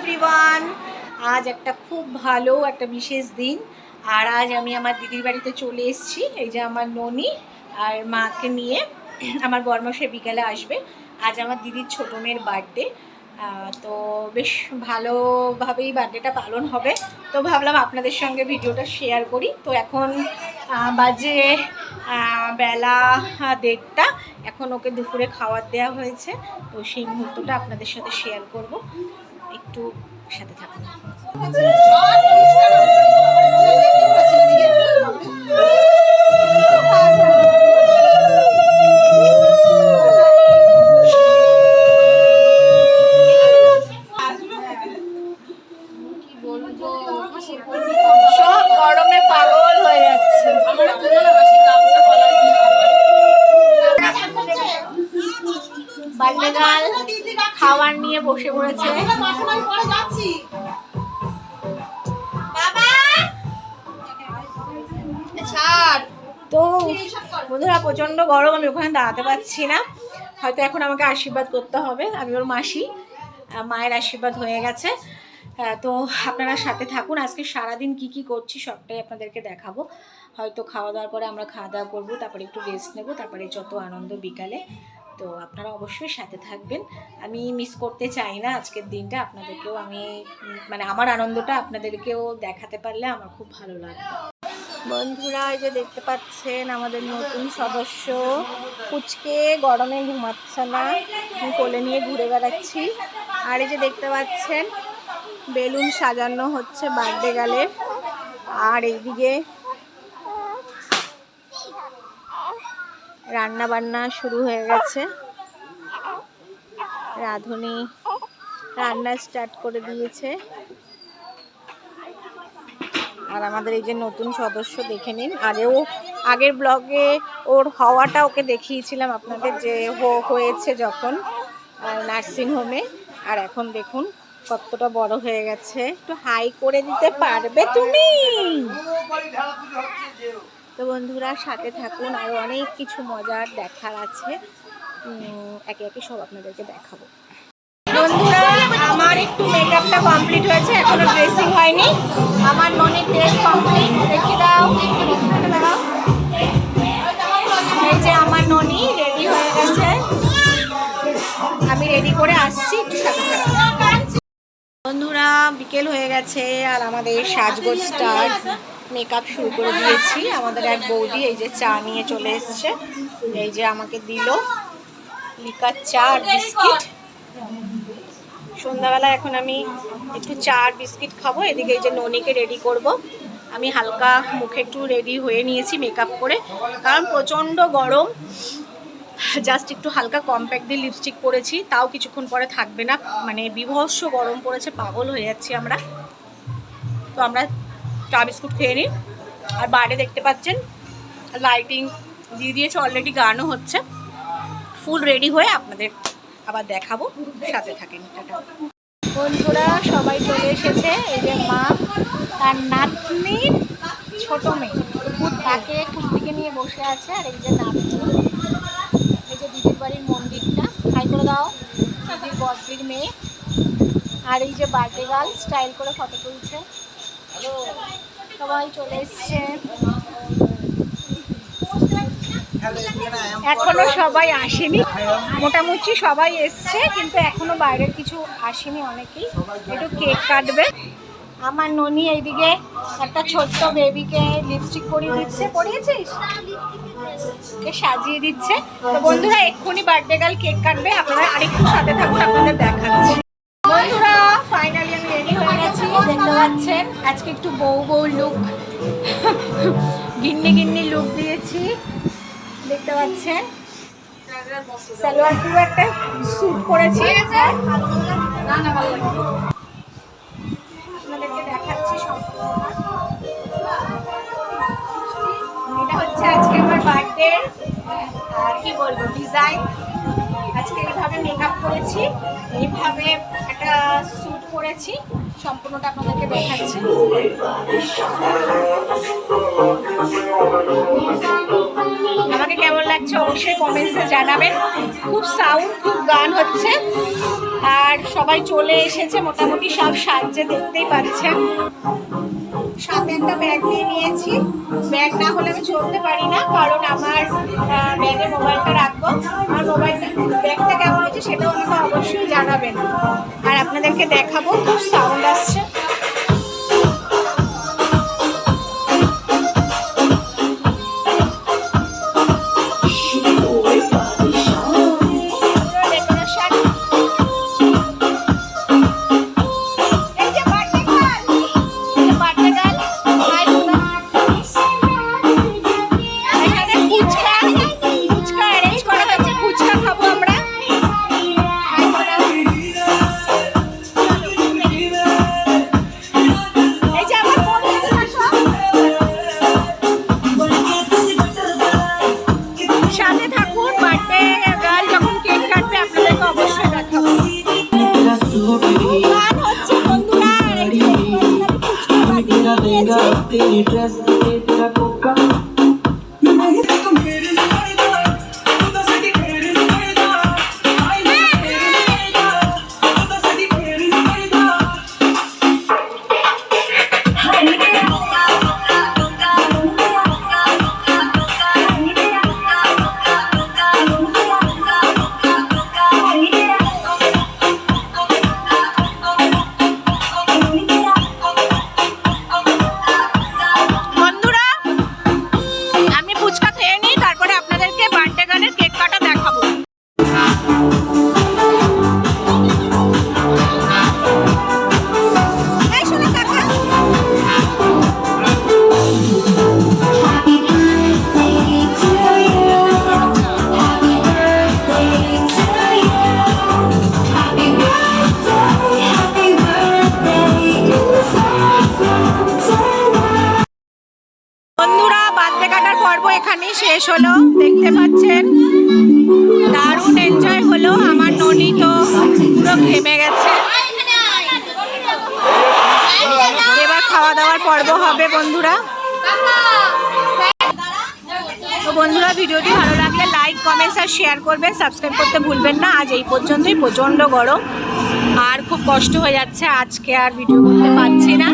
Everyone, আজ একটা খুব ভালো একটা বিশেষ দিন। আর আজ আমি আমার দিদির বাড়িতে চলে এসেছি। এই যে আমার ননি আর মাকে নিয়ে আমার বরমশাই বিকালে আসবে। আজ আমার দিদির ছোটো মেয়ের বার্থডে, তো বেশ ভালোভাবেই বার্থডেটা পালন হবে। তো ভাবলাম আপনাদের সঙ্গে ভিডিওটা শেয়ার করি। তো এখন বাজে বেলা 1:30। এখন ওকে দুপুরে খাবার দেওয়া হয়েছে, তো সেই মুহূর্তটা আপনাদের সাথে শেয়ার করব। একটু সাথে থাকুন। সব গরমে পাগল হয়ে যাচ্ছে। বাল্যকাল খাবার নিয়ে বসে পড়েছে। তো বন্ধুরা প্রচন্ড গরম, আমি ওখানে দাঁড়াতে পারছি না। হয়তো এখন আমাকে আশীর্বাদ করতে হবে। আমি ওর মাসি, মায়ের আশীর্বাদ হয়ে গেছে। তো আপনারা সাথে থাকুন। আজকে সারাদিন কি কি করছি সবটাই আপনাদেরকে দেখাবো। হয়তো খাওয়া দাওয়ার পরে আমরা খাওয়া দাওয়া করবো, তারপরে একটু রেস্ট নেবো, তারপরে যত আনন্দ বিকালে। তো আপনারা অবশ্যই সাথে থাকবেন। আমি মিস করতে চাই না আজকের দিনটা। আপনাদেরকেও আমি মানে আমার আনন্দটা আপনাদেরকেও দেখাতে পারলে আমার খুব ভালো লাগবে। বন্ধুরা, এই যে দেখতে পাচ্ছেন আমাদের নতুন সদস্য পুচকে গরমে ঘুমাচ্ছে না, কোলে নিয়ে ঘুরে বেড়াচ্ছি। আর এই যে দেখতে পাচ্ছেন বেলুন সাজানো হচ্ছে বার্থডে গালের। আর এইদিকে রান্না বান্না শুরু হয়ে গেছে। রাঁধুনি রান্না স্টার্ট করে দিয়েছে। আর আমাদের এই যে নতুন সদস্য দেখে নিন। আগের ব্লগে ওর হওয়াটা ওকে দেখিয়েছিলাম আপনাদের, যে হয়েছে যখন নার্সিংহোমে। আর এখন দেখুন কতটা বড় হয়ে গেছে। একটু হাই করে দিতে পারবে তুমি? তো বন্ধুরা সাথে থাকুন, আরও অনেক কিছু মজার দেখার আছে। একে একে সব আপনাদেরকে দেখাবো। বন্ধুরা, আমার একটু মেকআপটা কমপ্লিট হয়েছে, এখনো ড্রেসিং হয়নি। আমার ননির ড্রেস কমপ্লিট, দেখে দাও। এই যে আমার ননি রেডি হয়ে গেছে, আমি রেডি করে আসছি, একটু সাথে থাকুন। বন্ধুরা বিকেল হয়ে গেছে আর আমাদের সাজগোজ স্টার্ট, মেকআপ শুরু করে দিয়েছি। আমাদের এক বৌদি এই যে চা নিয়ে চলে এসছে। এই যে আমাকে দিল লিকার চা আর বিস্কিট। সন্ধ্যাবেলা এখন আমি একটু চা আর বিস্কিট খাবো। এদিকে এই যে ননিকে রেডি করব। আমি হালকা মুখে একটু রেডি হয়ে নিয়েছি মেকআপ করে, কারণ প্রচণ্ড গরম। জাস্ট একটু হালকা কম্প্যাক্ট দিয়ে লিপস্টিক পরেছি, তাও কিছুক্ষণ পরে থাকবে না। মানে বিভৎস গরম পড়েছে, পাগল হয়ে যাচ্ছি আমরা। তো আমরা চা বিস্কুট খেয়ে নিই। আর বাইরে দেখতে পাচ্ছেন লাইটিং দিয়ে দিয়েছে, অলরেডি গানও হচ্ছে। ফুল রেডি হয়ে আপনাদের আবার দেখাবো, সাথে থাকেন। টাটা। বন্ধুরা সবাই চলে এসেছে। এই যে মা, তার নাতনির ছোট মেয়ে তাকে কুর্তিকে নিয়ে বসে আছে। আর এই যে নাতনি, এই যে দিদির বাড়ির মন্দিরটা, হাই করে দাও, দিদির বড়দির মেয়ে। আর এই যে বার্থডে গার্ল স্টাইল করে ফটো তুলছে। সবাই চলে এসছে, এখনো সবাই আসেনি। মোটামুটি সবাই এসছে, কিন্তু এখনো বাইরের কিছু আসেনি অনেকেই। একটু কেক কাটবে। আমার ননি এইদিকে একটা ছোট্ট বেবিকে লিপস্টিক পরিয়ে দিচ্ছে। পরিয়েছিস? কে সাজিয়ে দিচ্ছে। তো বন্ধুরা এক্ষুনি বার্থডে গার্ল কেক কাটবে, আপনারা আরেকটু সাথে থাকুন, আপনাদের দেখাচ্ছি। বন্ধুরা ফাইনালি আমি রেডি হয়ে গেছি, দেখতে পাচ্ছেন। আজকে একটু বউ লুক, গিন্নি লুক দিয়েছি, দেখতে পাচ্ছেন। সালোয়ার পুরো একটা স্যুট পরেছি। আপনাদেরকে দেখাচ্ছি এটা হচ্ছে আজকে আমার বার্থডে, কি বলবো, ডিজাইন। আজকে এইভাবে মেকআপ করেছি, এইভাবে একটা স্যুট করেছি, সম্পূর্ণটা আপনাদেরকে দেখাচ্ছি। আমাকে কেমন লাগছে অবশ্যই কমেন্টসে জানাবেন। খুব সাউন্ড, খুব গান হচ্ছে, আর সবাই চলে এসেছে মোটামুটি সব সাজছে, দেখতেই পাচ্ছেন। সাথে একটা ব্যাগ নিয়ে নিয়েছি, ব্যাগ না হলে আমি চলতে পারি না, কারণ আমার ব্যাগে মোবাইলটা রাখবো। আমার মোবাইলটা ব্যাগটা কেমন হচ্ছে সেটাও আমাকে অবশ্যই জানাবেন, আর আপনাদেরকে দেখাবো। খুব সাউন্ড আসছে। এখানেই শেষ হলো, দেখতে পাচ্ছেন দারুণ এনজয় হলো। আমার ননি তো পুরো ঘেমে গেছে। এবার খাওয়া দাওয়ার পর্ব হবে বন্ধুরা। তো বন্ধুরা, ভিডিওটি ভালো লাগলে লাইক, কমেন্টস আর শেয়ার করবেন, সাবস্ক্রাইব করতে ভুলবেন না। আজ এই পর্যন্তই। প্রচণ্ড গরম আর খুব কষ্ট হয়ে যাচ্ছে, আজকে আর ভিডিও করতে পারছি না।